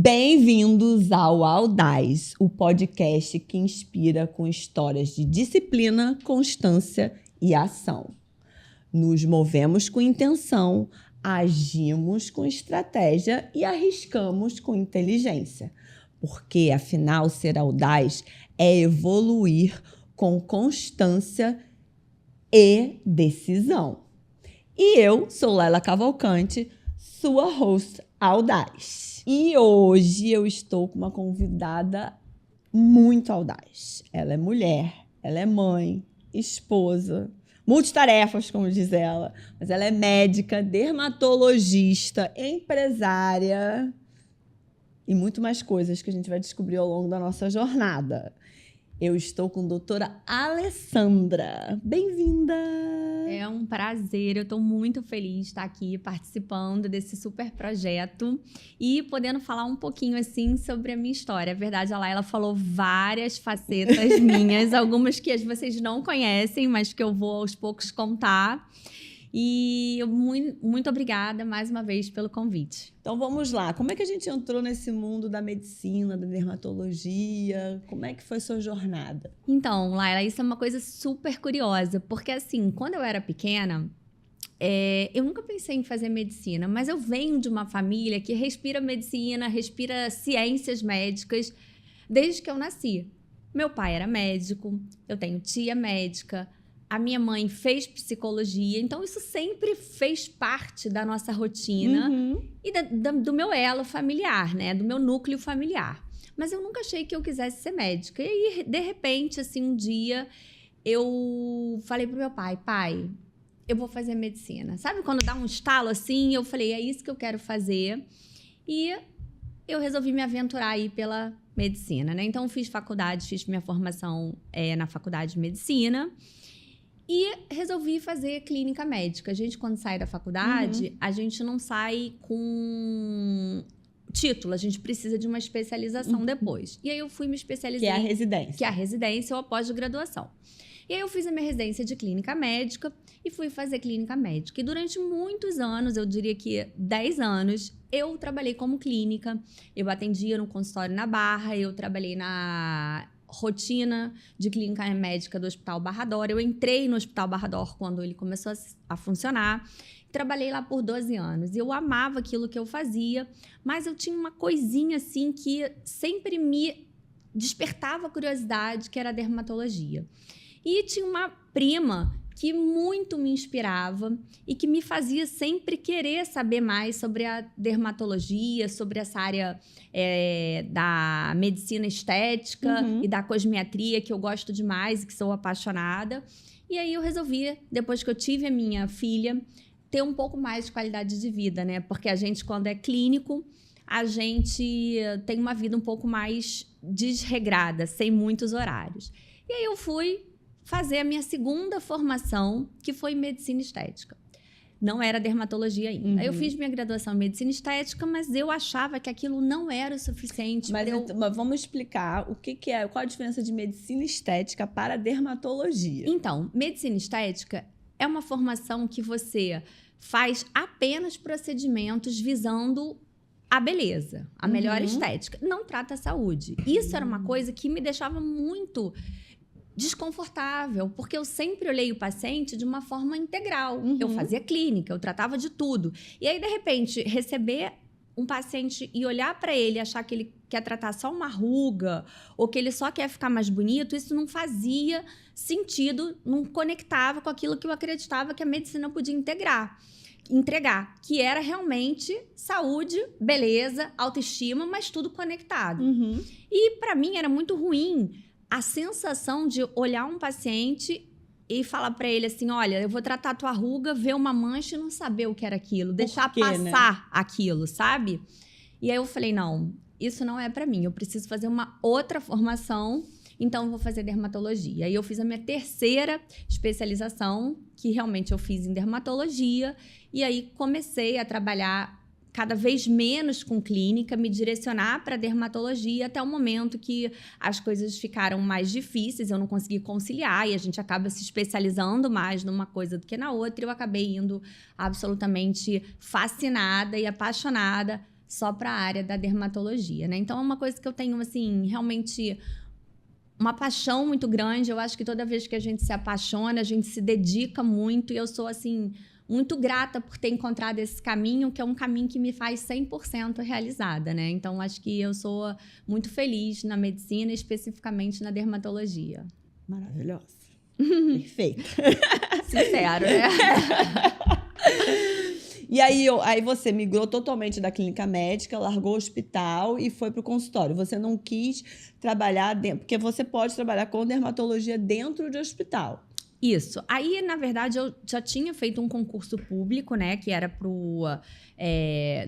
Bem-vindos ao Audaz, o podcast que inspira com histórias de disciplina, constância e ação. Nos movemos com intenção, agimos com estratégia e arriscamos com inteligência. Porque, afinal, ser audaz é evoluir com constância e decisão. E eu sou Laila Cavalcante, sua host audaz. E hoje eu estou com uma convidada muito audaz. Ela é mulher, ela é mãe, esposa, multitarefas, como diz ela. Mas ela é médica, dermatologista, empresária e muito mais coisas que a gente vai descobrir ao longo da nossa jornada. Eu estou com a doutora Alessandra. Bem-vinda! É um prazer, eu estou muito feliz de estar aqui participando desse super projeto e podendo falar um pouquinho assim sobre a minha história. A verdade, a Laila falou várias facetas minhas, algumas que vocês não conhecem, mas que eu vou aos poucos contar. E muito obrigada mais uma vez pelo convite. Então vamos lá, como é que a gente entrou nesse mundo da medicina, da dermatologia? Como é que foi sua jornada? Então, Laila, isso é uma coisa super curiosa, porque assim, quando eu era pequena, eu nunca pensei em fazer medicina, mas eu venho de uma família que respira medicina, respira ciências médicas desde que eu nasci. Meu pai era médico, eu tenho tia médica, a minha mãe fez psicologia, então isso sempre fez parte da nossa rotina e do meu elo familiar, né? Do meu núcleo familiar. Mas eu nunca achei que eu quisesse ser médica. E aí, de repente, assim, um dia, eu falei pro meu pai, eu vou fazer medicina. Sabe quando dá um estalo assim? Eu falei, é isso que eu quero fazer. E eu resolvi me aventurar aí pela medicina, né? Então, fiz faculdade, fiz minha formação na faculdade de medicina. E resolvi fazer clínica médica. A gente, quando sai da faculdade, a gente não sai com título. A gente precisa de uma especialização depois. E aí eu fui me especializar. Que é a residência. Que é a residência ou a pós-graduação. E aí eu fiz a minha residência de clínica médica e fui fazer clínica médica. E durante muitos anos, eu diria que 10 anos, eu trabalhei como clínica. Eu atendia no consultório na Barra, eu trabalhei na rotina de clínica médica do Hospital Barra d'Or. Eu entrei no Hospital Barra d'Or quando ele começou a funcionar. Trabalhei lá por 12 anos. Eu amava aquilo que eu fazia, mas eu tinha uma coisinha assim que sempre me despertava curiosidade, que era a dermatologia. E tinha uma prima que muito me inspirava e que me fazia sempre querer saber mais sobre a dermatologia, sobre essa área da medicina estética e da cosmetria, que eu gosto demais e que sou apaixonada. E aí eu resolvi, depois que eu tive a minha filha, ter um pouco mais de qualidade de vida, né? Porque a gente, quando é clínico, a gente tem uma vida um pouco mais desregrada, sem muitos horários. E aí eu fui fazer a minha segunda formação, que foi em medicina estética. Não era dermatologia ainda. Eu fiz minha graduação em medicina estética, mas eu achava que aquilo não era o suficiente. Mas vamos explicar qual a diferença de medicina estética para dermatologia. Então, medicina estética é uma formação que você faz apenas procedimentos visando a beleza, a melhor estética. Não trata a saúde. Isso era uma coisa que me deixava muito desconfortável, porque eu sempre olhei o paciente de uma forma integral. Eu fazia clínica, eu tratava de tudo. E aí, de repente, receber um paciente e olhar para ele e achar que ele quer tratar só uma ruga ou que ele só quer ficar mais bonito, isso não fazia sentido, não conectava com aquilo que eu acreditava que a medicina podia entregar, que era realmente saúde, beleza, autoestima, mas tudo conectado. E para mim era muito ruim a sensação de olhar um paciente e falar para ele assim, olha, eu vou tratar a tua ruga, ver uma mancha e não saber o que era aquilo, deixar passar aquilo, sabe? E aí eu falei, não, isso não é para mim, eu preciso fazer uma outra formação, então eu vou fazer dermatologia. Aí eu fiz a minha terceira especialização, que realmente eu fiz em dermatologia, e aí comecei a trabalhar cada vez menos com clínica, me direcionar para dermatologia até o momento que as coisas ficaram mais difíceis, eu não consegui conciliar e a gente acaba se especializando mais numa coisa do que na outra, e eu acabei indo absolutamente fascinada e apaixonada só para a área da dermatologia, né? Então, é uma coisa que eu tenho, assim, realmente uma paixão muito grande. Eu acho que toda vez que a gente se apaixona, a gente se dedica muito. E eu sou, assim, muito grata por ter encontrado esse caminho, que é um caminho que me faz 100% realizada, né? Então, acho que eu sou muito feliz na medicina, especificamente na dermatologia. Maravilhosa. Perfeito. Sincero, né? E aí você migrou totalmente da clínica médica, largou o hospital e foi para o consultório. Você não quis trabalhar dentro, porque você pode trabalhar com dermatologia dentro de hospital. Isso. Aí, na verdade, eu já tinha feito um concurso público, né? Que era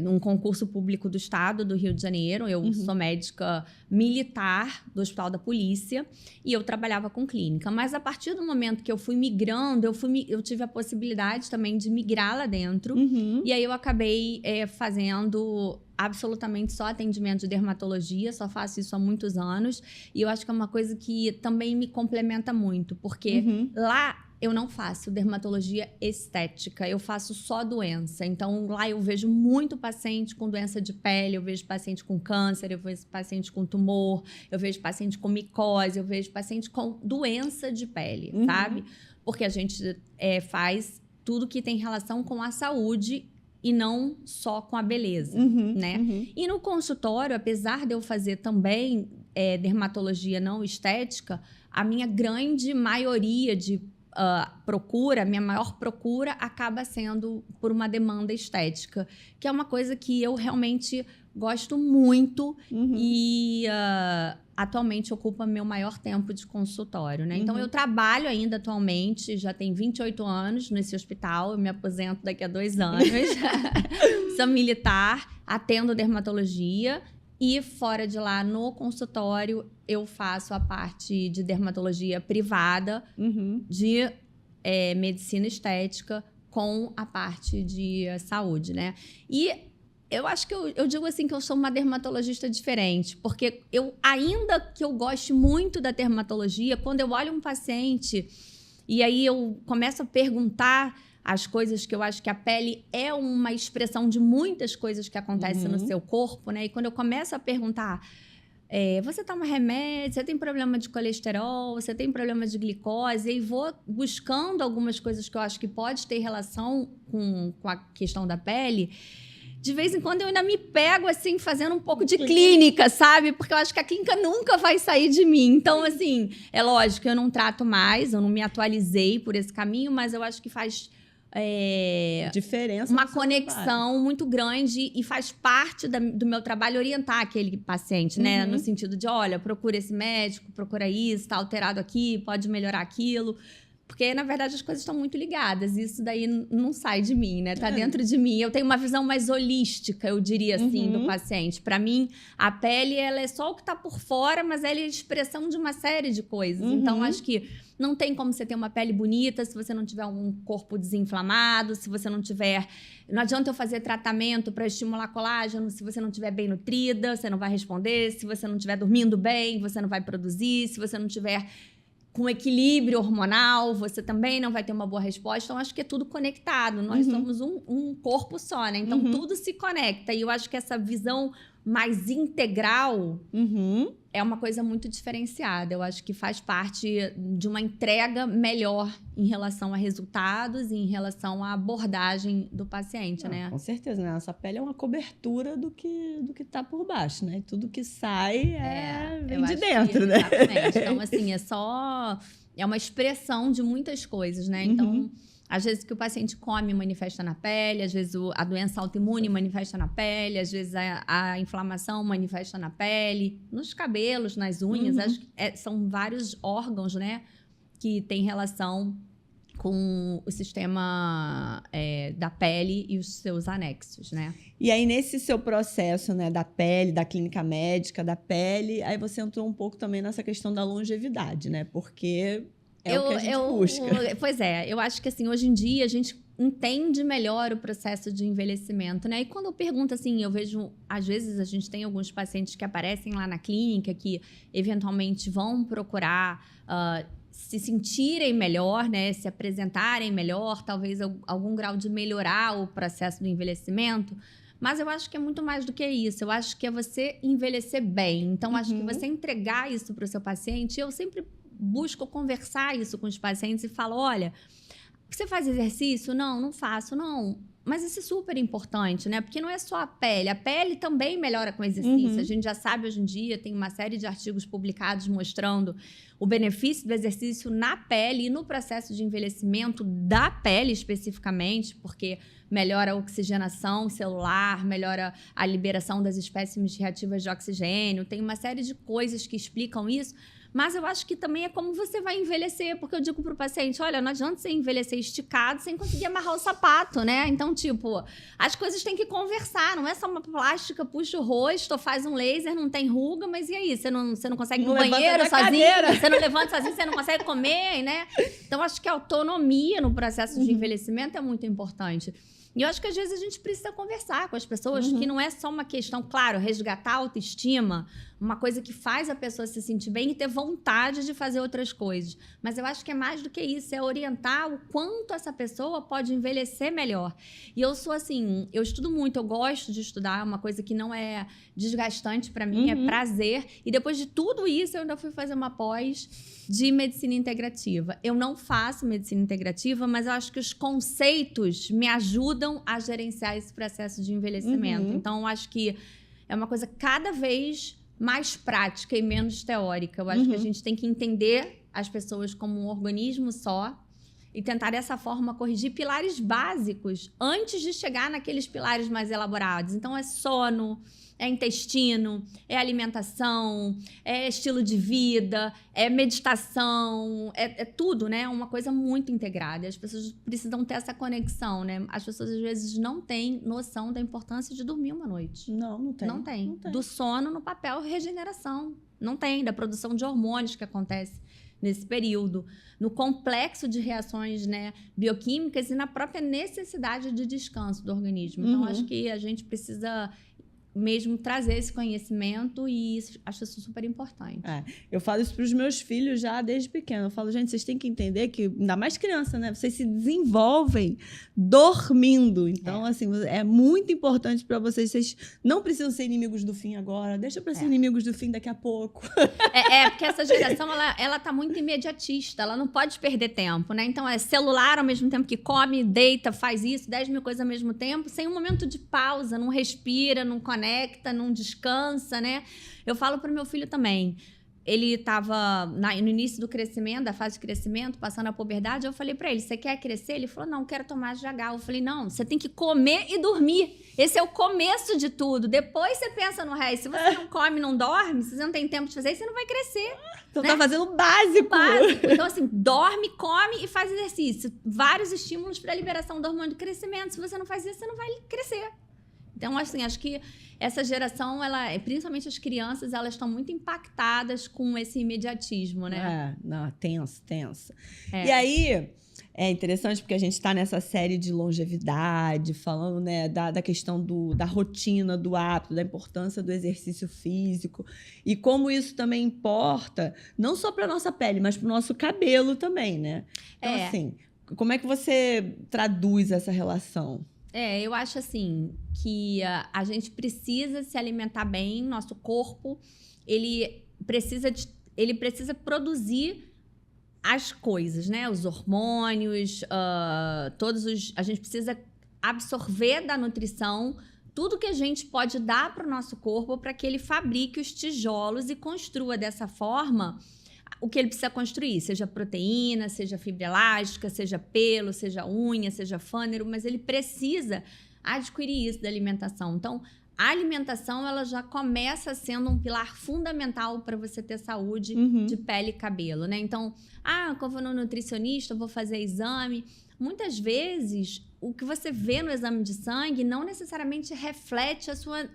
um concurso público do Estado do Rio de Janeiro. Eu sou médica militar do Hospital da Polícia e eu trabalhava com clínica. Mas a partir do momento que eu fui migrando, eu tive a possibilidade também de migrar lá dentro. E aí eu acabei fazendo absolutamente só atendimento de dermatologia, só faço isso há muitos anos. E eu acho que é uma coisa que também me complementa muito, porque lá eu não faço dermatologia estética, eu faço só doença. Então, lá eu vejo muito paciente com doença de pele, eu vejo paciente com câncer, eu vejo paciente com tumor, eu vejo paciente com micose, eu vejo paciente com doença de pele, sabe? Porque a gente faz tudo que tem relação com a saúde e não só com a beleza, né? E no consultório, apesar de eu fazer também dermatologia não estética, a minha grande maioria de minha maior procura acaba sendo por uma demanda estética, que é uma coisa que eu realmente gosto muito e atualmente ocupa meu maior tempo de consultório, né? Então, eu trabalho ainda atualmente, já tem 28 anos nesse hospital, eu me aposento daqui a 2 anos. Sou militar, atendo dermatologia e fora de lá, no consultório, eu faço a parte de dermatologia privada, de medicina estética com a parte de saúde, né? E eu acho que eu digo assim que eu sou uma dermatologista diferente, porque ainda que eu goste muito da dermatologia, quando eu olho um paciente e aí eu começo a perguntar as coisas que eu acho que a pele é uma expressão de muitas coisas que acontecem no seu corpo, né? E quando eu começo a perguntar, você toma remédio, você tem problema de colesterol, você tem problema de glicose, e vou buscando algumas coisas que eu acho que pode ter relação com a questão da pele. De vez em quando eu ainda me pego, assim, fazendo um pouco de clínica, sabe? Porque eu acho que a clínica nunca vai sair de mim. Então, assim, é lógico, eu não trato mais, eu não me atualizei por esse caminho, mas eu acho que faz diferença, uma conexão muito grande e faz parte do meu trabalho orientar aquele paciente, né? No sentido de, olha, procura esse médico, procura isso, tá alterado aqui, pode melhorar aquilo. Porque, na verdade, as coisas estão muito ligadas. Isso daí não sai de mim, né? Tá dentro de mim. Eu tenho uma visão mais holística, eu diria assim, do paciente. Para mim, a pele, ela é só o que tá por fora, mas ela é a expressão de uma série de coisas. Então, acho que não tem como você ter uma pele bonita se você não tiver um corpo desinflamado, se você não tiver... Não adianta eu fazer tratamento para estimular colágeno se você não estiver bem nutrida, você não vai responder. Se você não estiver dormindo bem, você não vai produzir. Se você não tiver com equilíbrio hormonal, você também não vai ter uma boa resposta. Então, acho que é tudo conectado. Nós somos um corpo só, né? Então, tudo se conecta. E eu acho que essa visão mais integral é uma coisa muito diferenciada. Eu acho que faz parte de uma entrega melhor em relação a resultados e em relação à abordagem do paciente, né? Com certeza, né? Nossa pele é uma cobertura do que tá por baixo, né? Tudo que sai vem de dentro, né? Exatamente. Então, assim, é uma expressão de muitas coisas, né? Então, às vezes o que o paciente come manifesta na pele, às vezes a doença autoimune manifesta na pele, às vezes a inflamação manifesta na pele, nos cabelos, nas unhas. Acho que são vários órgãos, né, que têm relação com o sistema da pele e os seus anexos, né? E aí, nesse seu processo, né, da pele, da clínica médica, da pele, aí você entrou um pouco também nessa questão da longevidade, né? Porque o que a gente busca. Pois é, eu acho que assim, hoje em dia a gente entende melhor o processo de envelhecimento, né? E quando eu pergunto assim, eu vejo, às vezes a gente tem alguns pacientes que aparecem lá na clínica que eventualmente vão procurar se sentirem melhor, né? Se apresentarem melhor, talvez algum grau de melhorar o processo do envelhecimento. Mas eu acho que é muito mais do que isso. Eu acho que é você envelhecer bem. Então, acho que você entregar isso para o seu paciente. Eu sempre busco conversar isso com os pacientes e falo, olha, você faz exercício? Não, não faço, não. Mas isso é super importante, né? Porque não é só a pele também melhora com exercício. A gente já sabe hoje em dia, tem uma série de artigos publicados mostrando o benefício do exercício na pele e no processo de envelhecimento da pele especificamente, porque melhora a oxigenação celular, melhora a liberação das espécies reativas de oxigênio, tem uma série de coisas que explicam isso. Mas eu acho que também é como você vai envelhecer, porque eu digo pro paciente, olha, não adianta você envelhecer esticado sem conseguir amarrar o sapato, né? Então, tipo, as coisas têm que conversar, não é só uma plástica, puxa o rosto, faz um laser, não tem ruga, mas e aí? Você não consegue ir no banheiro sozinho, você não levanta sozinho, você não consegue comer, né? Então, acho que a autonomia no processo de envelhecimento é muito importante. E eu acho que às vezes a gente precisa conversar com as pessoas, que não é só uma questão, claro, resgatar a autoestima, uma coisa que faz a pessoa se sentir bem e ter vontade de fazer outras coisas. Mas eu acho que é mais do que isso, é orientar o quanto essa pessoa pode envelhecer melhor. E eu sou assim, eu estudo muito, eu gosto de estudar, é uma coisa que não é desgastante para mim, é prazer. E depois de tudo isso, eu ainda fui fazer uma pós de medicina integrativa. Eu não faço medicina integrativa, mas eu acho que os conceitos me ajudam a gerenciar esse processo de envelhecimento. Então, eu acho que é uma coisa cada vez mais prática e menos teórica. Eu acho que a gente tem que entender as pessoas como um organismo só e tentar, dessa forma, corrigir pilares básicos antes de chegar naqueles pilares mais elaborados. Então, é sono, é intestino, é alimentação, é estilo de vida, é meditação, é tudo, né? Uma coisa muito integrada. As pessoas precisam ter essa conexão, né? As pessoas, às vezes, não têm noção da importância de dormir uma noite. Não tem. Não tem. Do sono no papel regeneração. Não tem. Da produção de hormônios que acontece nesse período. No complexo de reações, né, bioquímicas e na própria necessidade de descanso do organismo. Então, acho que a gente precisa mesmo trazer esse conhecimento e isso, acho isso super importante. Eu falo isso para os meus filhos já desde pequeno. Eu falo, gente, vocês têm que entender que, ainda mais criança, né? Vocês se desenvolvem dormindo. Então, assim, é muito importante para vocês. Vocês não precisam ser inimigos do fim agora. Deixa para ser inimigos do fim daqui a pouco. Porque essa geração, ela tá muito imediatista. Ela não pode perder tempo, né? Então, é celular ao mesmo tempo que come, deita, faz isso, 10 mil coisas ao mesmo tempo, sem um momento de pausa, não respira, não conecta, não descansa, né? Eu falo pro meu filho também. Ele estava no início do crescimento, da fase de crescimento, passando a puberdade. Eu falei para ele, você quer crescer? Ele falou, não, quero tomar GH. Eu falei, não, você tem que comer e dormir. Esse é o começo de tudo. Depois você pensa no resto. Se você não come, não dorme, se você não tem tempo de fazer isso, você não vai crescer. Então, tá fazendo o básico. Então, assim, dorme, come e faz exercício. Vários estímulos para a liberação do hormônio do crescimento. Se você não faz isso, você não vai crescer. Então, assim, acho que essa geração, principalmente as crianças, elas estão muito impactadas com esse imediatismo, né? Tenso. E aí, é interessante porque a gente está nessa série de longevidade, falando, né, da questão da rotina, do hábito, da importância do exercício físico e como isso também importa, não só para nossa pele, mas para o nosso cabelo também, né? Então, assim, como é que você traduz essa relação? Eu acho assim que a gente precisa se alimentar bem, nosso corpo ele precisa produzir as coisas, né? Os hormônios, a gente precisa absorver da nutrição tudo que a gente pode dar para o nosso corpo para que ele fabrique os tijolos e construa dessa forma o que ele precisa construir, seja proteína, seja fibra elástica, seja pelo, seja unha, seja fânero, mas ele precisa adquirir isso da alimentação. Então, a alimentação ela já começa sendo um pilar fundamental para você ter saúde de pele e cabelo, né? Então, quando eu vou no nutricionista, eu vou fazer exame. Muitas vezes, o que você vê no exame de sangue não necessariamente reflete a sua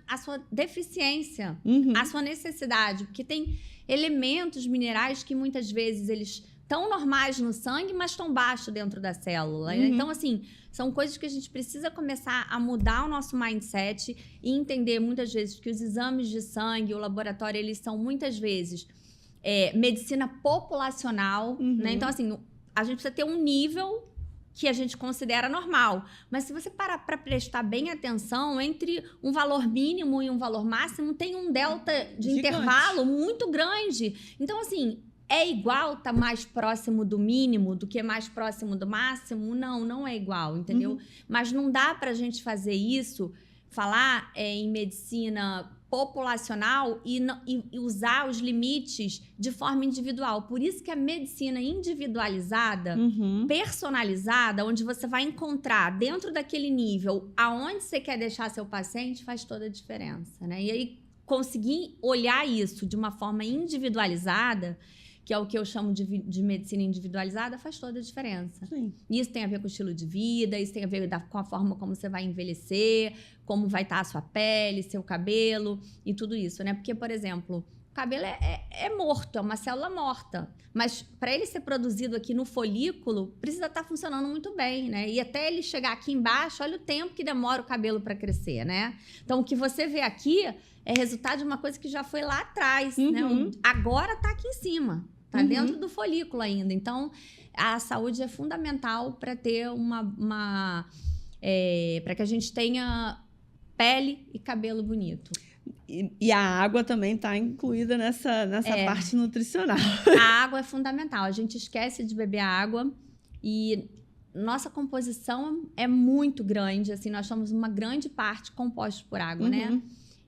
deficiência, a sua necessidade, porque tem elementos minerais que muitas vezes eles estão normais no sangue, mas estão baixos dentro da célula. Então, assim, são coisas que a gente precisa começar a mudar o nosso mindset e entender muitas vezes que os exames de sangue, o laboratório, eles são muitas vezes medicina populacional, né? Então, assim, a gente precisa ter um nível que a gente considera normal. Mas se você parar para prestar bem atenção, entre um valor mínimo e um valor máximo, tem um delta de Gigante. intervalo muito grande. Então, assim, é igual tá mais próximo do mínimo do que mais próximo do máximo? Não, não é igual, entendeu? Mas não dá pra gente fazer isso, falar em medicina populacional e usar os limites de forma individual. Por isso que a medicina individualizada, personalizada, onde você vai encontrar dentro daquele nível aonde você quer deixar seu paciente, faz toda a diferença, né? E aí, conseguir olhar isso de uma forma individualizada, que é o que eu chamo de medicina individualizada, faz toda a diferença. Sim. Isso tem a ver com o estilo de vida, isso tem a ver com a forma como você vai envelhecer, como vai estar a sua pele, seu cabelo e tudo isso, né? Porque, por exemplo, o cabelo é morto, é uma célula morta. Mas para ele ser produzido aqui no folículo, precisa estar funcionando muito bem, né? E até ele chegar aqui embaixo, olha o tempo que demora o cabelo para crescer, né? Então, o que você vê aqui é resultado de uma coisa que já foi lá atrás, né? Agora está aqui em cima. Tá dentro do folículo ainda. Então, a saúde é fundamental para ter para que a gente tenha pele e cabelo bonito. E a água também está incluída nessa parte nutricional. A água é fundamental. A gente esquece de beber água e nossa composição é muito grande. Assim, nós somos uma grande parte composta por água, né?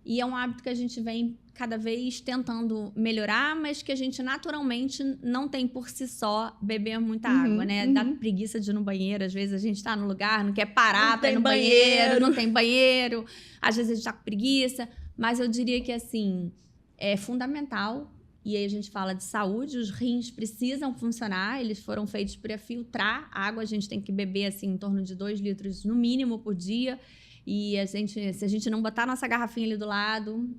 E é um hábito que a gente vem cada vez tentando melhorar, mas que a gente naturalmente não tem por si só beber muita água, né? Dá preguiça de ir no banheiro, às vezes a gente tá no lugar, não quer parar para ir no banheiro, não tem banheiro, às vezes a gente tá com preguiça, mas eu diria que, assim, é fundamental, e aí a gente fala de saúde, os rins precisam funcionar, eles foram feitos para filtrar água, a gente tem que beber, assim, em torno de 2 litros no mínimo por dia, e se a gente não botar nossa garrafinha ali do lado,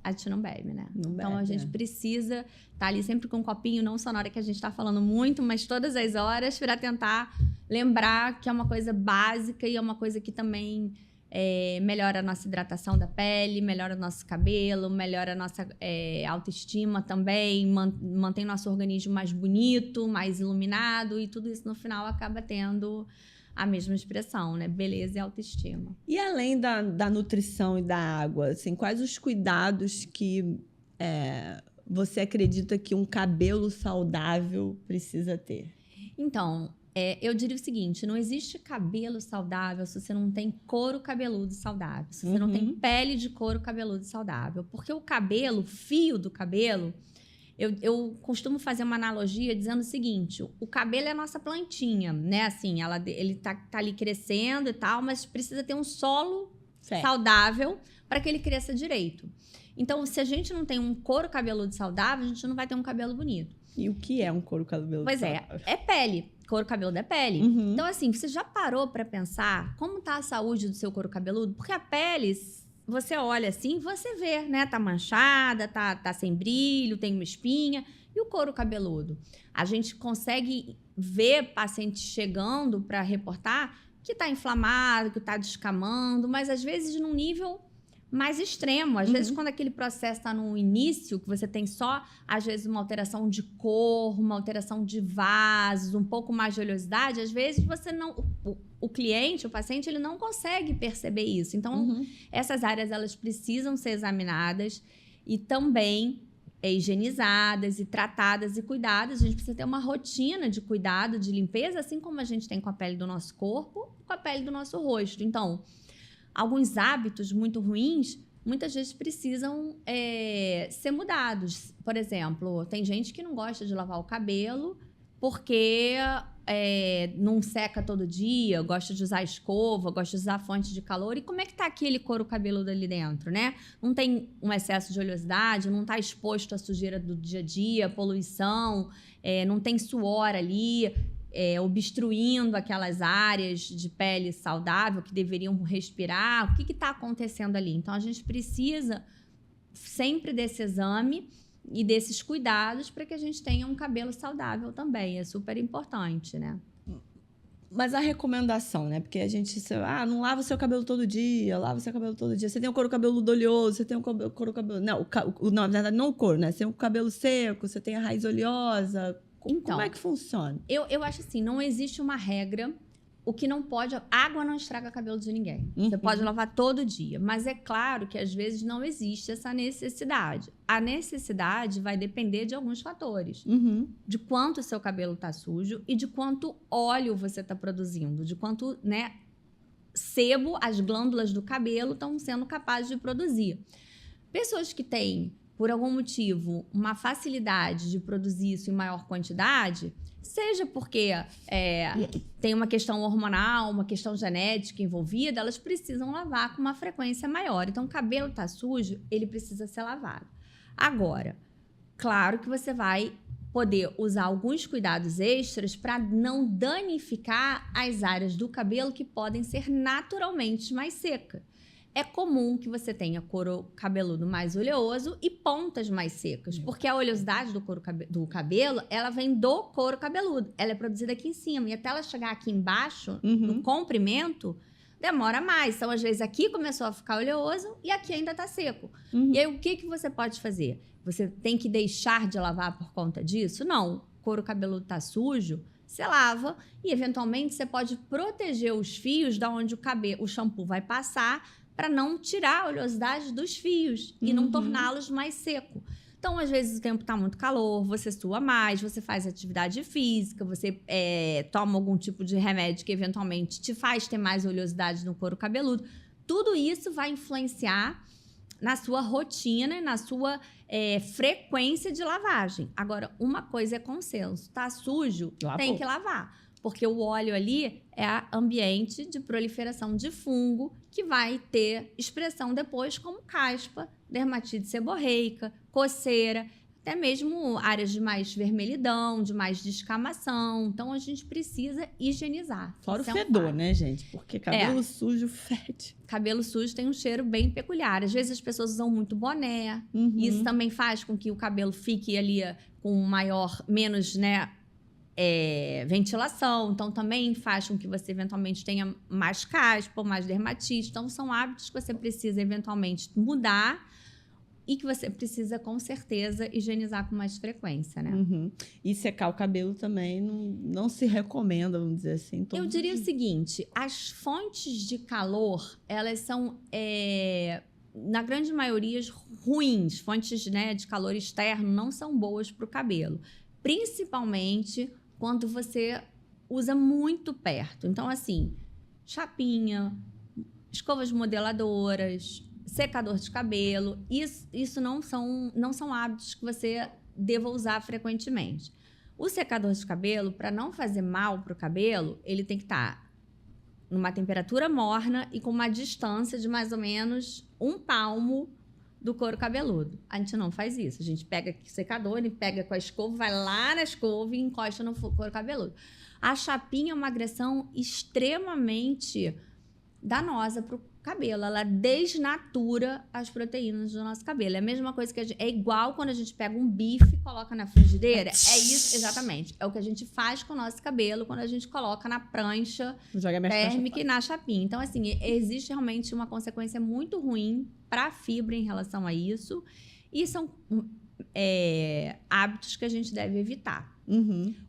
a gente não bebe, né? Então, a gente precisa estar ali sempre com um copinho, não só na hora que a gente está falando muito, mas todas as horas, para tentar lembrar que é uma coisa básica e é uma coisa que também melhora a nossa hidratação da pele, melhora o nosso cabelo, melhora a nossa autoestima também, mantém nosso organismo mais bonito, mais iluminado, e tudo isso no final acaba tendo a mesma expressão, né? Beleza e autoestima. E além da nutrição e da água, assim, quais os cuidados que você acredita que um cabelo saudável precisa ter? Então, eu diria o seguinte, não existe cabelo saudável se você não tem couro cabeludo saudável, se você não tem pele de couro cabeludo saudável. Porque o cabelo, o fio do cabelo, eu costumo fazer uma analogia dizendo o seguinte, o cabelo é a nossa plantinha, né? Assim, ele tá ali crescendo e tal, mas precisa ter um solo saudável para que ele cresça direito. Então, se a gente não tem um couro cabeludo saudável, a gente não vai ter um cabelo bonito. E o que é um couro cabeludo saudável? Pois é pele. Couro cabeludo é pele. Então, assim, você já parou para pensar como tá a saúde do seu couro cabeludo? Porque a pele, você olha assim, você vê, né? Tá manchada, tá sem brilho, tem uma espinha. E o couro cabeludo? A gente consegue ver pacientes chegando para reportar que tá inflamado, que tá descamando, mas às vezes num nível mais extremo. Às vezes, quando aquele processo está no início, que você tem só, às vezes, uma alteração de cor, uma alteração de vasos, um pouco mais de oleosidade, às vezes você não... O cliente, o paciente, ele não consegue perceber isso. Então, essas áreas, elas precisam ser examinadas e também higienizadas e tratadas e cuidadas. A gente precisa ter uma rotina de cuidado, de limpeza, assim como a gente tem com a pele do nosso corpo, com a pele do nosso rosto. Então, alguns hábitos muito ruins, muitas vezes precisam ser mudados. Por exemplo, tem gente que não gosta de lavar o cabelo porque não seca todo dia, gosta de usar escova, gosta de usar fonte de calor. E como é que tá aquele couro cabeludo ali dentro, né? Não tem um excesso de oleosidade, não está exposto à sujeira do dia a dia, poluição, não tem suor ali, obstruindo aquelas áreas de pele saudável que deveriam respirar. O que está acontecendo ali? Então, a gente precisa sempre desse exame e desses cuidados para que a gente tenha um cabelo saudável também. É super importante, né? Mas a recomendação, né? Porque a gente... não lava o seu cabelo todo dia, lava o seu cabelo todo dia. Você tem um couro cabeludo oleoso, você tem um couro cabeludo... Não, na verdade, não o couro, né? Você tem um cabelo seco, você tem a raiz oleosa... Então, como é que funciona? Eu acho assim, não existe uma regra o que não pode... Água não estraga cabelo de ninguém. Você pode lavar todo dia. Mas é claro que, às vezes, não existe essa necessidade. A necessidade vai depender de alguns fatores. De quanto o seu cabelo está sujo e de quanto óleo você está produzindo. De quanto, né, sebo as glândulas do cabelo estão sendo capazes de produzir. Pessoas que têm, por algum motivo, uma facilidade de produzir isso em maior quantidade... Seja porque tem uma questão hormonal, uma questão genética envolvida, elas precisam lavar com uma frequência maior. Então, o cabelo está sujo, ele precisa ser lavado. Agora, claro que você vai poder usar alguns cuidados extras para não danificar as áreas do cabelo que podem ser naturalmente mais secas. É comum que você tenha couro cabeludo mais oleoso e pontas mais secas, porque a oleosidade do cabelo, ela vem do couro cabeludo. Ela é produzida aqui em cima, e até ela chegar aqui embaixo, no comprimento, demora mais. Então, às vezes, aqui começou a ficar oleoso e aqui ainda está seco. E aí, o que você pode fazer? Você tem que deixar de lavar por conta disso? Não. O couro cabeludo está sujo, você lava e, eventualmente, você pode proteger os fios da onde o shampoo vai passar, para não tirar a oleosidade dos fios e não torná-los mais seco. Então, às vezes, o tempo está muito calor, você sua mais, você faz atividade física, você toma algum tipo de remédio que, eventualmente, te faz ter mais oleosidade no couro cabeludo. Tudo isso vai influenciar na sua rotina e na sua frequência de lavagem. Agora, uma coisa é consenso. Tá sujo, tem que lavar. Porque o óleo ali é ambiente de proliferação de fungo que vai ter expressão depois como caspa, dermatite seborreica, coceira, até mesmo áreas de mais vermelhidão, de mais descamação. Então, a gente precisa higienizar. Fora o fedor, né, gente? Porque cabelo sujo fede. Cabelo sujo tem um cheiro bem peculiar. Às vezes, as pessoas usam muito boné. Isso também faz com que o cabelo fique ali com menos, né, ventilação, então também faz com que você eventualmente tenha mais caspa ou mais dermatite. Então, são hábitos que você precisa eventualmente mudar e que você precisa, com certeza, higienizar com mais frequência, né? E secar o cabelo também não se recomenda, vamos dizer assim. Eu diria o seguinte, as fontes de calor, elas são, na grande maioria, ruins. Fontes, né, de calor externo não são boas para o cabelo. Principalmente quando você usa muito perto. Então, assim, chapinha, escovas modeladoras, secador de cabelo, isso não são hábitos que você deva usar frequentemente. O secador de cabelo, para não fazer mal para o cabelo, ele tem que estar numa temperatura morna e com uma distância de mais ou menos 1 palmo do couro cabeludo. A gente não faz isso. A gente pega o secador, ele pega com a escova, vai lá na escova e encosta no couro cabeludo. A chapinha é uma agressão extremamente danosa para o cabelo. Ela desnatura as proteínas do nosso cabelo. É a mesma coisa que é igual quando a gente pega um bife e coloca na frigideira. É isso, exatamente. É o que a gente faz com o nosso cabelo quando a gente coloca na prancha térmica e na chapinha. Então, assim, existe realmente uma consequência muito ruim para a fibra em relação a isso. E são hábitos que a gente deve evitar.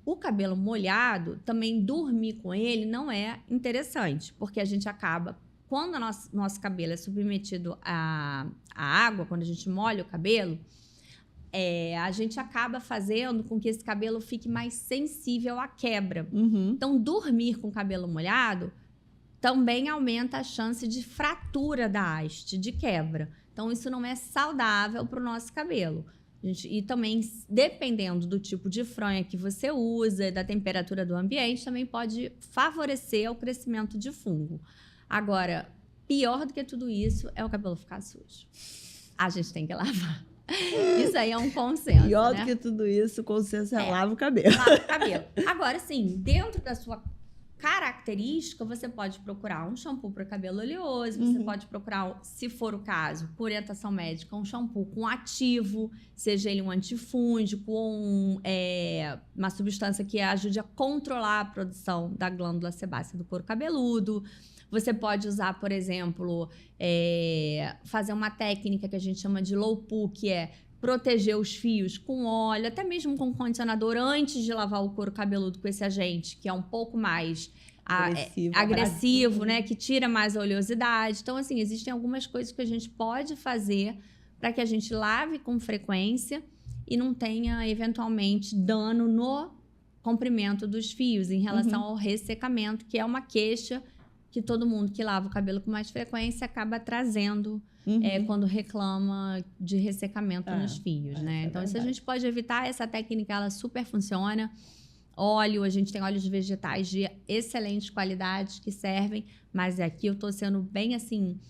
O cabelo molhado, também dormir com ele não é interessante, porque a gente acaba... Quando o nosso cabelo é submetido à água, quando a gente molha o cabelo, a gente acaba fazendo com que esse cabelo fique mais sensível à quebra. Então, dormir com o cabelo molhado também aumenta a chance de fratura da haste, de quebra. Então, isso não é saudável para o nosso cabelo. E também, dependendo do tipo de fronha que você usa, da temperatura do ambiente, também pode favorecer o crescimento de fungo. Agora, pior do que tudo isso é o cabelo ficar sujo. A gente tem que lavar. Isso aí é um consenso, pior, né? do que tudo isso, o consenso é lava o cabelo. Lava o cabelo. Agora, sim, dentro da sua característica, você pode procurar um shampoo para cabelo oleoso, você pode procurar, se for o caso, por orientação médica, um shampoo com ativo, seja ele um antifúngico ou uma substância que ajude a controlar a produção da glândula sebácea do couro cabeludo. Você pode usar, por exemplo, fazer uma técnica que a gente chama de low poo, que é proteger os fios com óleo, até mesmo com condicionador, antes de lavar o couro cabeludo com esse agente, que é um pouco mais agressivo, né? Que tira mais a oleosidade. Então, assim, existem algumas coisas que a gente pode fazer para que a gente lave com frequência e não tenha, eventualmente, dano no comprimento dos fios em relação ao ressecamento, que é uma queixa que todo mundo que lava o cabelo com mais frequência acaba trazendo quando reclama de ressecamento nos fios, né? Então, isso a gente pode evitar. Essa técnica, ela super funciona. Óleo, a gente tem óleos vegetais de excelentes qualidades que servem, mas aqui eu tô sendo bem assim,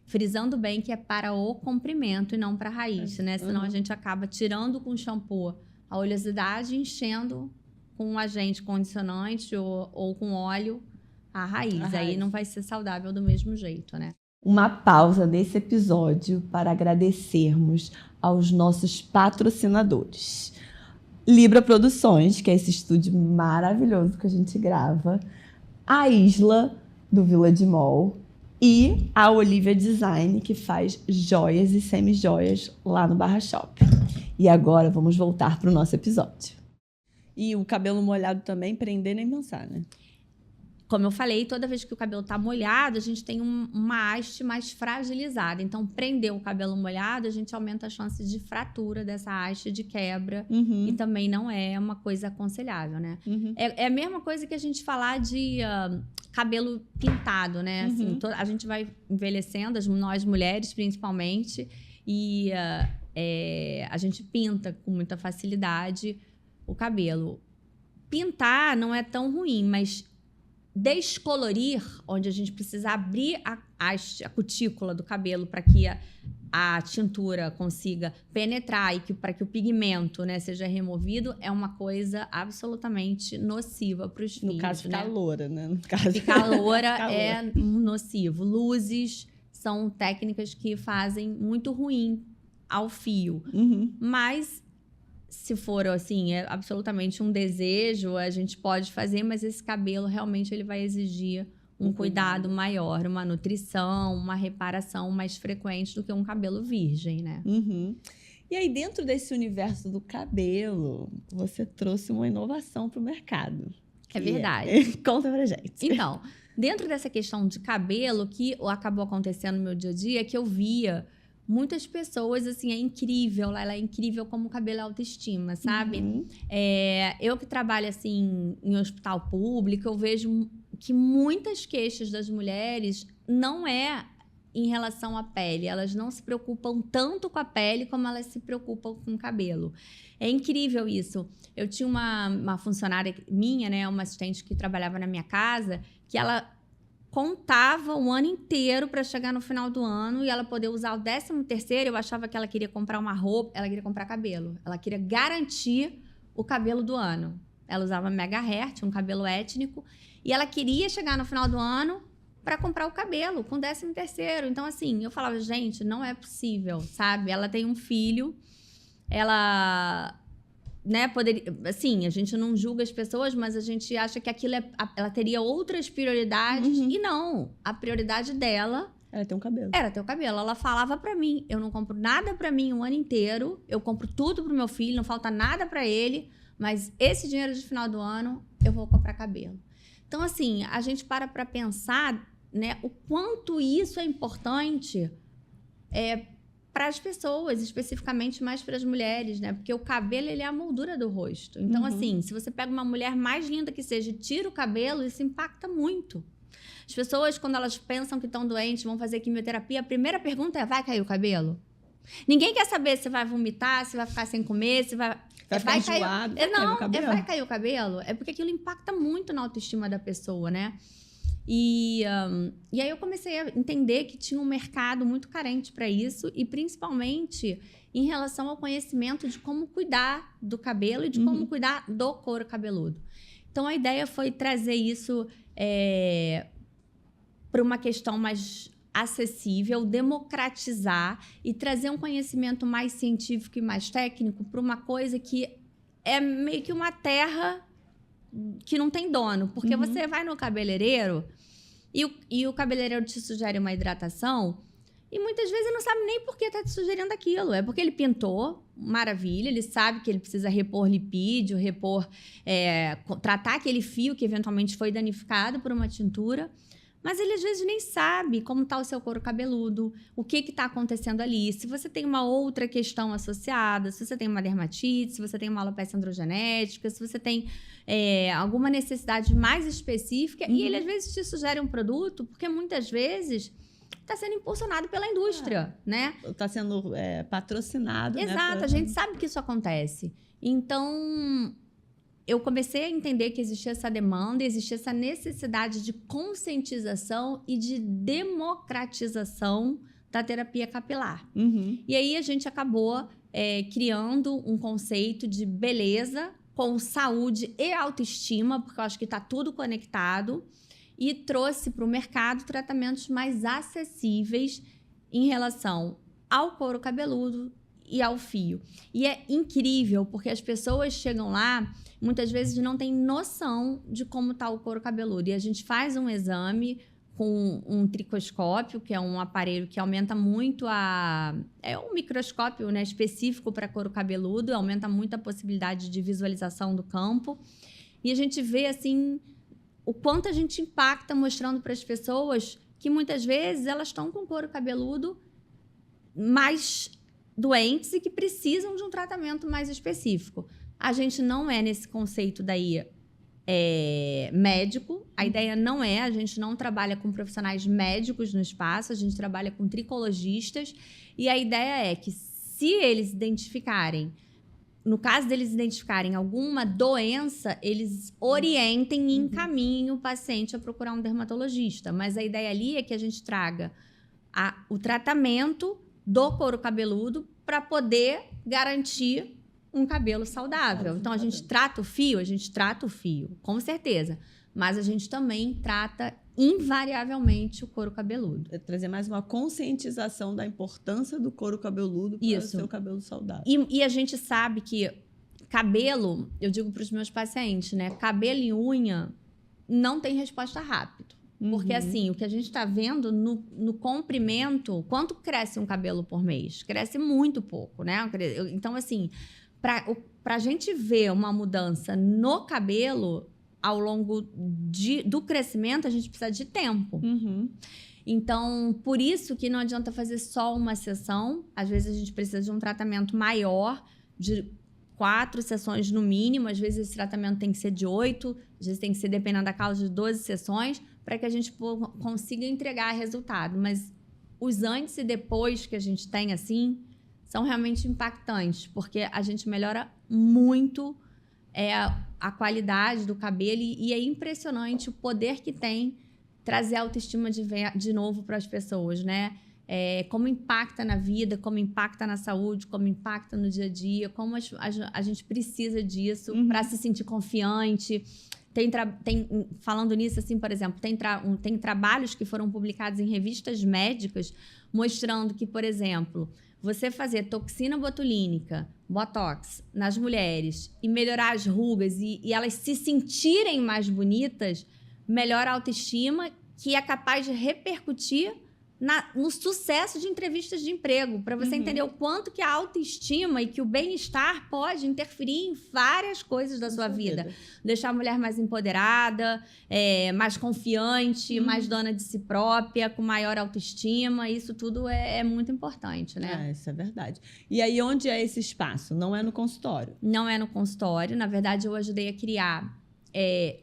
frisando bem que é para o comprimento e não para a raiz, né? Senão a gente acaba tirando com shampoo a oleosidade e enchendo com um agente condicionante ou com óleo a raiz. Aí não vai ser saudável do mesmo jeito, né? Uma pausa nesse episódio para agradecermos aos nossos patrocinadores. Libra Produções, que é esse estúdio maravilhoso que a gente grava. A Isla, do Village Mall. E a Olivia Design, que faz joias e semi-joias lá no Barra Shopping. E agora vamos voltar para o nosso episódio. E o cabelo molhado também, prender nem pensar, né? Como eu falei, toda vez que o cabelo tá molhado, a gente tem uma haste mais fragilizada. Então, prender o cabelo molhado, a gente aumenta a chance de fratura dessa haste, de quebra. E também não é uma coisa aconselhável, né? É a mesma coisa que a gente falar de cabelo pintado, né? Assim, a gente vai envelhecendo, nós mulheres principalmente, e a gente pinta com muita facilidade o cabelo. Pintar não é tão ruim, mas descolorir, onde a gente precisa abrir a cutícula do cabelo para que a tintura consiga penetrar e para que o pigmento, né, seja removido, é uma coisa absolutamente nociva para os fios. No caso, ficar loura, né? Ficar loura é nocivo. Luzes são técnicas que fazem muito ruim ao fio. Mas se for assim, é absolutamente um desejo, a gente pode fazer, mas esse cabelo realmente ele vai exigir um cuidado maior, uma nutrição, uma reparação mais frequente do que um cabelo virgem, né? E aí, dentro desse universo do cabelo, você trouxe uma inovação para o mercado. É verdade. Conta pra gente. Então, dentro dessa questão de cabelo, que acabou acontecendo no meu dia a dia, é que eu via muitas pessoas, assim, é incrível, ela é incrível como o cabelo é autoestima, sabe? Eu que trabalho, assim, em hospital público, eu vejo que muitas queixas das mulheres não é em relação à pele. Elas não se preocupam tanto com a pele como elas se preocupam com o cabelo. É incrível isso. Eu tinha uma funcionária minha, né, uma assistente que trabalhava na minha casa, que ela contava o ano inteiro para chegar no final do ano e ela poder usar o 13º. Eu achava que ela queria comprar uma roupa, ela queria comprar cabelo. Ela queria garantir o cabelo do ano. Ela usava mega hair, tinha um cabelo étnico, e ela queria chegar no final do ano para comprar o cabelo com o 13º. Então, assim, eu falava, gente, não é possível, sabe? Ela tem um filho, ela, né, poderia, assim, a gente não julga as pessoas, mas a gente acha que aquilo ela teria outras prioridades, e não, a prioridade dela era ter um cabelo. Era ter o cabelo. Ela falava pra mim, eu não compro nada pra mim o ano inteiro, eu compro tudo pro meu filho, não falta nada pra ele, mas esse dinheiro de final do ano eu vou comprar cabelo. Então, assim, a gente para pensar, né, o quanto isso é importante para as pessoas, especificamente mais para as mulheres, né? Porque o cabelo, ele é a moldura do rosto. Então, assim, se você pega uma mulher mais linda que seja e tira o cabelo, isso impacta muito. As pessoas, quando elas pensam que estão doentes, vão fazer quimioterapia, a primeira pergunta é, vai cair o cabelo? Ninguém quer saber se vai vomitar, se vai ficar sem comer, se vai ficar enjoado, vai cair o cabelo. É porque aquilo impacta muito na autoestima da pessoa, né? E aí eu comecei a entender que tinha um mercado muito carente para isso, e principalmente em relação ao conhecimento de como cuidar do cabelo e de como cuidar do couro cabeludo. Então a ideia foi trazer isso para uma questão mais acessível, democratizar e trazer um conhecimento mais científico e mais técnico para uma coisa que é meio que uma terra que não tem dono, porque você vai no cabeleireiro e o cabeleireiro te sugere uma hidratação E muitas vezes ele não sabe nem por que está te sugerindo aquilo. É porque ele pintou, maravilha, ele sabe que ele precisa repor lipídio, tratar aquele fio que eventualmente foi danificado por uma tintura. Mas ele, às vezes, nem sabe como está o seu couro cabeludo, o que está acontecendo ali. Se você tem uma outra questão associada, se você tem uma dermatite, se você tem uma alopecia androgenética, se você tem alguma necessidade mais específica. E ele, às vezes, te sugere um produto, porque muitas vezes está sendo impulsionado pela indústria, né? Está sendo patrocinado. Exato, né? A gente sabe que isso acontece. Então, eu comecei a entender que existia essa demanda, existia essa necessidade de conscientização e de democratização da terapia capilar. E aí a gente acabou criando um conceito de beleza com saúde e autoestima, porque eu acho que está tudo conectado, e trouxe para o mercado tratamentos mais acessíveis em relação ao couro cabeludo e ao fio. E é incrível, porque as pessoas chegam lá, muitas vezes não têm noção de como está o couro cabeludo. E a gente faz um exame com um tricoscópio, que é um aparelho que aumenta muito é um microscópio, né, específico para couro cabeludo, aumenta muito a possibilidade de visualização do campo. E a gente vê, assim, o quanto a gente impacta mostrando para as pessoas que muitas vezes elas estão com couro cabeludo mais doentes e que precisam de um tratamento mais específico. A gente não é nesse conceito daí médico, a ideia não a gente não trabalha com profissionais médicos no espaço, a gente trabalha com tricologistas, e a ideia é que se eles identificarem, no caso deles identificarem alguma doença, eles orientem e encaminhem o paciente a procurar um dermatologista. Mas a ideia ali é que a gente traga o tratamento do couro cabeludo para poder garantir um cabelo saudável. Então, a gente trata o fio, com certeza. Mas a gente também trata invariavelmente o couro cabeludo. É trazer mais uma conscientização da importância do couro cabeludo para o seu cabelo saudável. E a gente sabe que cabelo, eu digo para os meus pacientes, né? Cabelo e unha não tem resposta rápida. Porque, assim, o que a gente está vendo no comprimento, quanto cresce um cabelo por mês? Cresce muito pouco, né? Então, assim, para a gente ver uma mudança no cabelo ao longo do crescimento, a gente precisa de tempo. Então, por isso que não adianta fazer só uma sessão. Às vezes, a gente precisa de um tratamento maior, de 4 sessões no mínimo. Às vezes, esse tratamento tem que ser de 8. Às vezes, tem que ser, dependendo da causa, de 12 sessões, para que a gente consiga entregar resultado. Mas os antes e depois que a gente tem, assim, são realmente impactantes, porque a gente melhora muito a qualidade do cabelo e é impressionante o poder que tem trazer a autoestima de novo para as pessoas, né? Como impacta na vida, como impacta na saúde, como impacta no dia a dia, como a gente precisa disso para se sentir confiante. Falando nisso, assim, por exemplo, tem trabalhos que foram publicados em revistas médicas mostrando que, por exemplo, você fazer toxina botulínica, botox, nas mulheres e melhorar as rugas e elas se sentirem mais bonitas, melhora a autoestima, que é capaz de repercutir no sucesso de entrevistas de emprego, para você entender o quanto que a autoestima e que o bem-estar pode interferir em várias coisas da sua vida. Deixar a mulher mais empoderada, mais confiante, mais dona de si própria, com maior autoestima. Isso tudo é muito importante, né? Isso é verdade. E aí, onde é esse espaço? Não é no consultório? Não é no consultório. Na verdade, eu ajudei a criar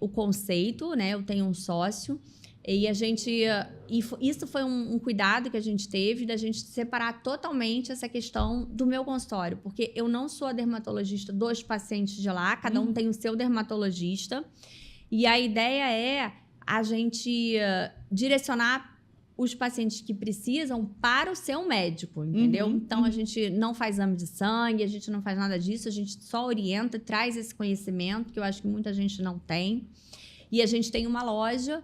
o conceito, né? Eu tenho um sócio. E isso foi um cuidado que a gente teve, da gente separar totalmente essa questão do meu consultório, porque eu não sou a dermatologista dos pacientes de lá, cada um tem o seu dermatologista, e a ideia é a gente direcionar os pacientes que precisam para o seu médico, entendeu? Então, a gente não faz exame de sangue, a gente não faz nada disso, a gente só orienta, traz esse conhecimento, que eu acho que muita gente não tem. E a gente tem uma loja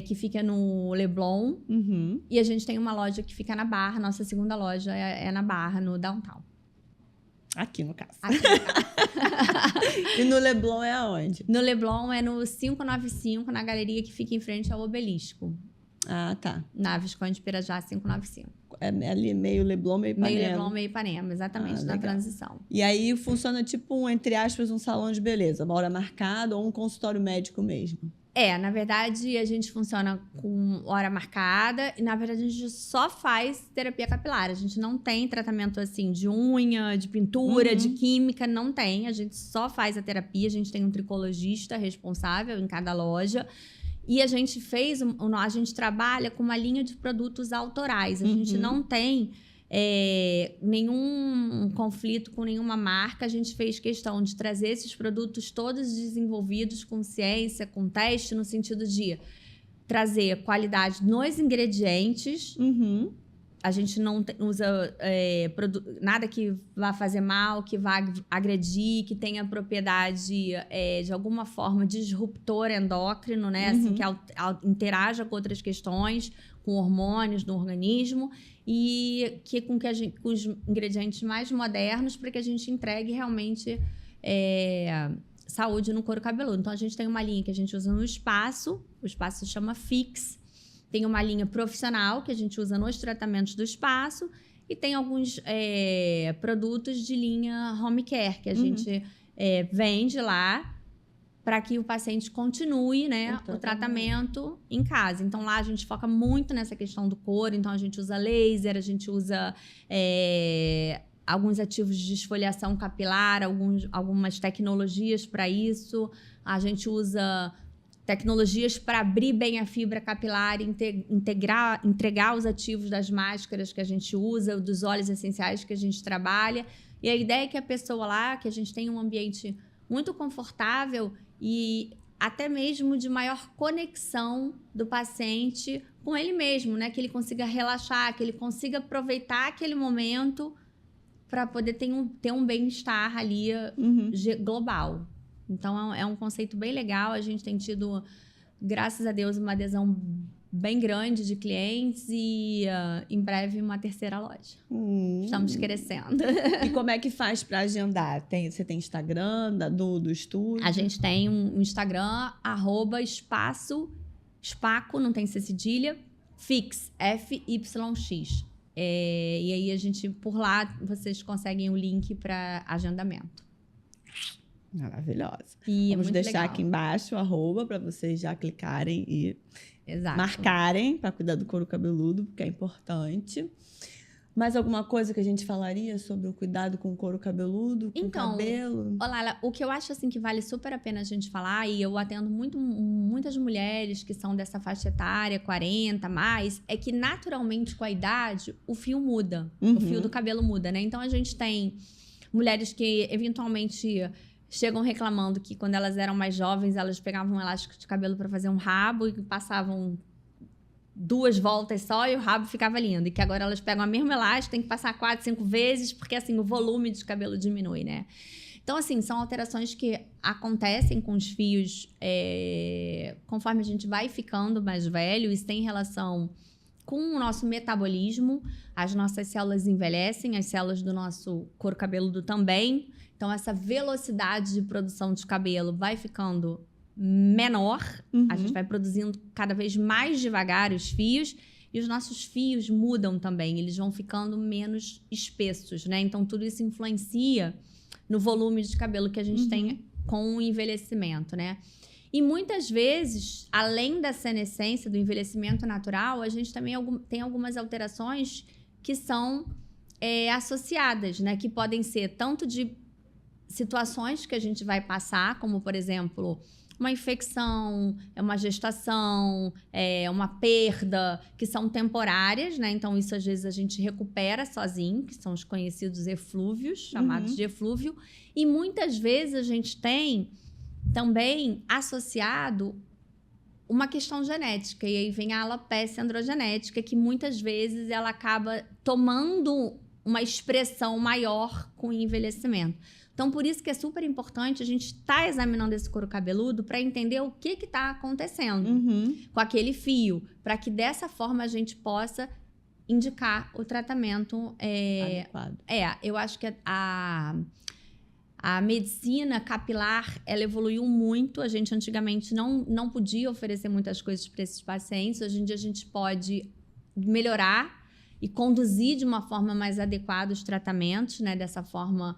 que fica no Leblon, e a gente tem uma loja que fica na Barra. Nossa segunda loja é na Barra, no Downtown. Aqui, no caso. E no Leblon é aonde? No Leblon é no 595, na galeria que fica em frente ao Obelisco. Ah, tá. Na Visconde de Pirajá, 595. ali meio Leblon, meio Ipanema. Meio Leblon, meio Ipanema, exatamente, na transição. E aí funciona tipo, entre aspas, um salão de beleza, uma hora marcada ou um consultório médico mesmo? Na verdade, a gente funciona com hora marcada e, na verdade, a gente só faz terapia capilar. A gente não tem tratamento, assim, de unha, de pintura, de química, não tem. A gente só faz a terapia, a gente tem um tricologista responsável em cada loja. E a gente a gente trabalha com uma linha de produtos autorais. A gente não tem nenhum conflito com nenhuma marca. A gente fez questão de trazer esses produtos todos desenvolvidos com ciência, com teste, no sentido de trazer qualidade nos ingredientes. A gente não usa nada que vá fazer mal, que vá agredir, que tenha propriedade de alguma forma disruptor endócrino, né? Assim, que interaja com outras questões, com hormônios no organismo e com os ingredientes mais modernos para que a gente entregue realmente saúde no couro cabeludo. Então, a gente tem uma linha que a gente usa no espaço, o espaço se chama Fix. Tem uma linha profissional que a gente usa nos tratamentos do espaço e tem alguns produtos de linha home care que a gente vende lá para que o paciente continue, né, o tratamento em casa. Então, lá a gente foca muito nessa questão do couro. Então, a gente usa laser, a gente usa alguns ativos de esfoliação capilar, algumas tecnologias para isso. A gente usa tecnologias para abrir bem a fibra capilar e entregar os ativos das máscaras que a gente usa, dos óleos essenciais que a gente trabalha. E a ideia é que a pessoa lá, que a gente tenha um ambiente muito confortável e até mesmo de maior conexão do paciente com ele mesmo, né? Que ele consiga relaxar, que ele consiga aproveitar aquele momento para poder ter um bem-estar ali global. Então, é um conceito bem legal. A gente tem tido, graças a Deus, uma adesão bem grande de clientes e, em breve, uma terceira loja. Estamos crescendo. E como é que faz para agendar? Você tem Instagram do estúdio? A gente tem um Instagram, @espaco, não tem C cedilha, Fix, FYX. E aí, por lá, vocês conseguem o link para agendamento. Maravilhosa. E vamos deixar legal. aqui embaixo o @ para vocês já clicarem e marcarem para cuidar do couro cabeludo, porque é importante. Mais alguma coisa que a gente falaria sobre o cuidado com o couro cabeludo, com o cabelo? Olá, o que eu acho assim que vale super a pena a gente falar, e eu atendo muitas mulheres que são dessa faixa etária, 40 mais, é que naturalmente com a idade o fio muda, o fio do cabelo muda, né? Então a gente tem mulheres que eventualmente chegam reclamando que quando elas eram mais jovens, elas pegavam um elástico de cabelo para fazer um rabo e passavam 2 voltas só e o rabo ficava lindo. E que agora elas pegam o mesmo elástico, tem que passar 4, 5 vezes, porque assim, o volume de cabelo diminui, né? Então, assim, são alterações que acontecem com os fios conforme a gente vai ficando mais velho. Isso tem relação com o nosso metabolismo. As nossas células envelhecem, as células do nosso couro cabeludo também. Então, essa velocidade de produção de cabelo vai ficando menor. A gente vai produzindo cada vez mais devagar os fios. E os nossos fios mudam também. Eles vão ficando menos espessos, né? Então, tudo isso influencia no volume de cabelo que a gente tem com o envelhecimento, né? E muitas vezes, além da senescência, do envelhecimento natural, a gente também tem algumas alterações que são associadas, né? Que podem ser tanto de situações que a gente vai passar, como, por exemplo, uma infecção, uma gestação, uma perda, que são temporárias, né? Então, isso às vezes a gente recupera sozinho, que são os conhecidos eflúvios, chamados de eflúvio. E muitas vezes a gente tem também associado uma questão genética. E aí vem a alopecia androgenética, que muitas vezes ela acaba tomando uma expressão maior com o envelhecimento. Então, por isso que é super importante a gente estar examinando esse couro cabeludo para entender o que está acontecendo com aquele fio, para que dessa forma a gente possa indicar o tratamento adequado. Eu acho que a medicina capilar, ela evoluiu muito. A gente antigamente não podia oferecer muitas coisas para esses pacientes. Hoje em dia a gente pode melhorar e conduzir de uma forma mais adequada os tratamentos, né? Dessa forma,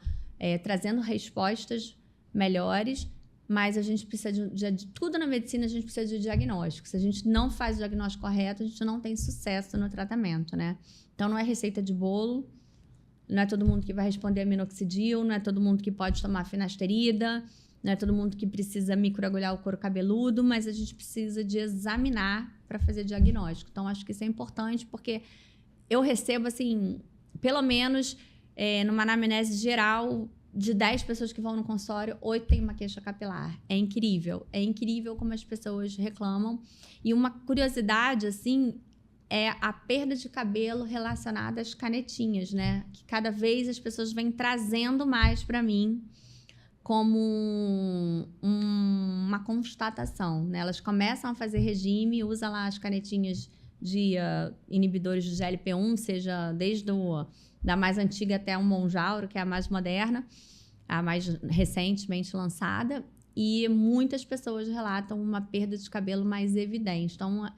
trazendo respostas melhores. Mas a gente precisa de tudo na medicina, a gente precisa de diagnóstico. Se a gente não faz o diagnóstico correto, a gente não tem sucesso no tratamento, né? Então, não é receita de bolo, não é todo mundo que vai responder a minoxidil, não é todo mundo que pode tomar finasterida, não é todo mundo que precisa microagulhar o couro cabeludo, mas a gente precisa de examinar para fazer diagnóstico. Então, acho que isso é importante, porque eu recebo, assim, pelo menos numa anamnese geral, de 10 pessoas que vão no consultório, 8 têm uma queixa capilar. É incrível como as pessoas reclamam. E uma curiosidade, assim, é a perda de cabelo relacionada às canetinhas, né? Que cada vez as pessoas vêm trazendo mais para mim como uma constatação, né? Elas começam a fazer regime, usam lá as canetinhas de inibidores de GLP-1, seja desde da mais antiga até a Monjauro, que é a mais moderna, a mais recentemente lançada, e muitas pessoas relatam uma perda de cabelo mais evidente. Então,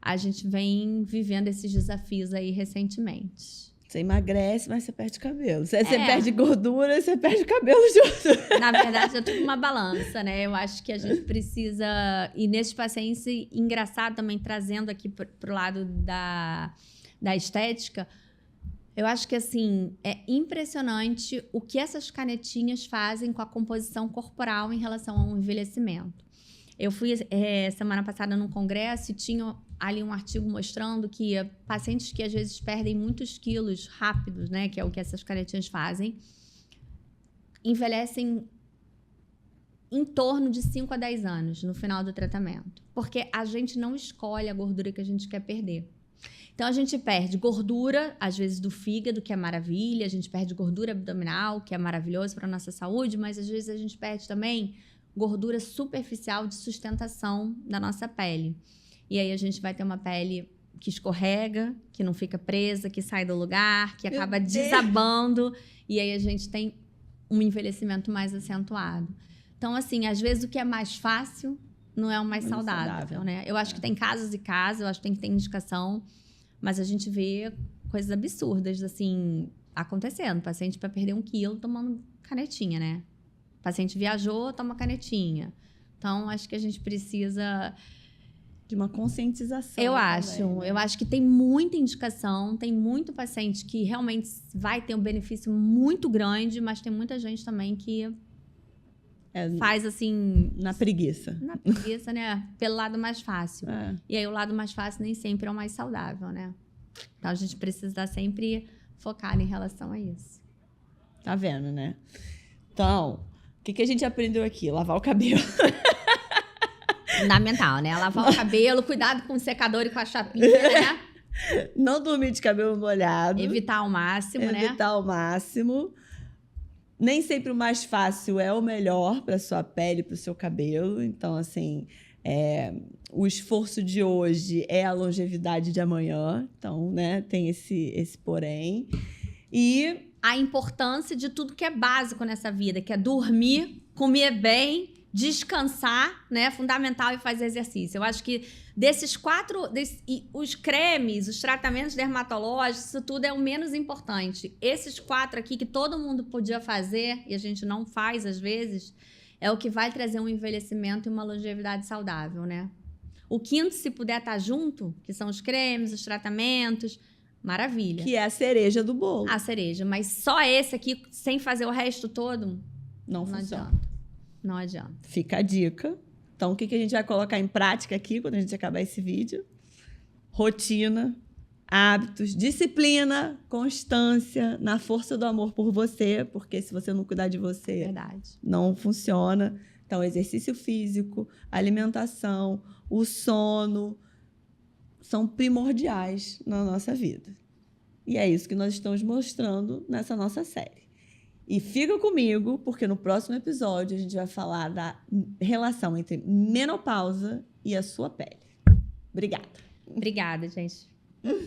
a gente vem vivendo esses desafios aí recentemente. Você emagrece, mas você perde cabelo. Você perde gordura, você perde cabelo junto. Na verdade, é tudo uma balança, né? Eu acho que a gente precisa... E nesses pacientes, engraçado também, trazendo aqui pro lado da estética, eu acho que, assim, é impressionante o que essas canetinhas fazem com a composição corporal em relação ao envelhecimento. Eu fui semana passada num congresso e tinha ali um artigo mostrando que pacientes que às vezes perdem muitos quilos rápidos, né, que é o que essas canetinhas fazem, envelhecem em torno de 5 a 10 anos no final do tratamento. Porque a gente não escolhe a gordura que a gente quer perder. Então, a gente perde gordura, às vezes, do fígado, que é maravilha. A gente perde gordura abdominal, que é maravilhoso para a nossa saúde. Mas, às vezes, a gente perde também gordura superficial de sustentação da nossa pele. E aí, a gente vai ter uma pele que escorrega, que não fica presa, que sai do lugar, que acaba desabando. E aí, a gente tem um envelhecimento mais acentuado. Então, assim, às vezes, o que é mais fácil não é o mais saudável, né? Eu acho que tem casos e casos, eu acho que tem que ter indicação. Mas a gente vê coisas absurdas, assim, acontecendo. Paciente para perder 1 quilo tomando canetinha, né? Paciente viajou, toma canetinha. Então, acho que a gente precisa... de uma conscientização. Eu também, acho. né? Eu acho que tem muita indicação, tem muito paciente que realmente vai ter um benefício muito grande, mas tem muita gente também que faz, assim... Na preguiça. Na preguiça, né? Pelo lado mais fácil. É. E aí, o lado mais fácil nem sempre é o mais saudável, né? Então, a gente precisa estar sempre focado em relação a isso. Tá vendo, né? Então, o que a gente aprendeu aqui? Lavar o cabelo. Fundamental, né? Lavar o cabelo, cuidado com o secador e com a chapinha, né? Não dormir de cabelo molhado. Evitar ao máximo, né? Evitar ao máximo. Nem sempre o mais fácil é o melhor para sua pele, para o seu cabelo. Então, assim, o esforço de hoje é a longevidade de amanhã. Então, né, tem esse porém. E a importância de tudo que é básico nessa vida, que é dormir, comer bem, descansar, né? É fundamental, e fazer exercício. Eu acho que desses 4... os cremes, os tratamentos dermatológicos, isso tudo é o menos importante. Esses 4 aqui que todo mundo podia fazer, e a gente não faz às vezes, é o que vai trazer um envelhecimento e uma longevidade saudável, né? O 5º, se puder estar junto, que são os cremes, os tratamentos, maravilha. que é a cereja do bolo. A cereja. Mas só esse aqui, sem fazer o resto todo, Não funciona. adianta. Não adianta. Fica a dica. Então, o que a gente vai colocar em prática aqui, quando a gente acabar esse vídeo? Rotina, hábitos, disciplina, constância, na força do amor por você, porque se você não cuidar de você, Verdade. não funciona. Então, exercício físico, alimentação, o sono, são primordiais na nossa vida. E é isso que nós estamos mostrando nessa nossa série. E fica comigo, porque no próximo episódio a gente vai falar da relação entre menopausa e a sua pele. Obrigada. Obrigada, gente.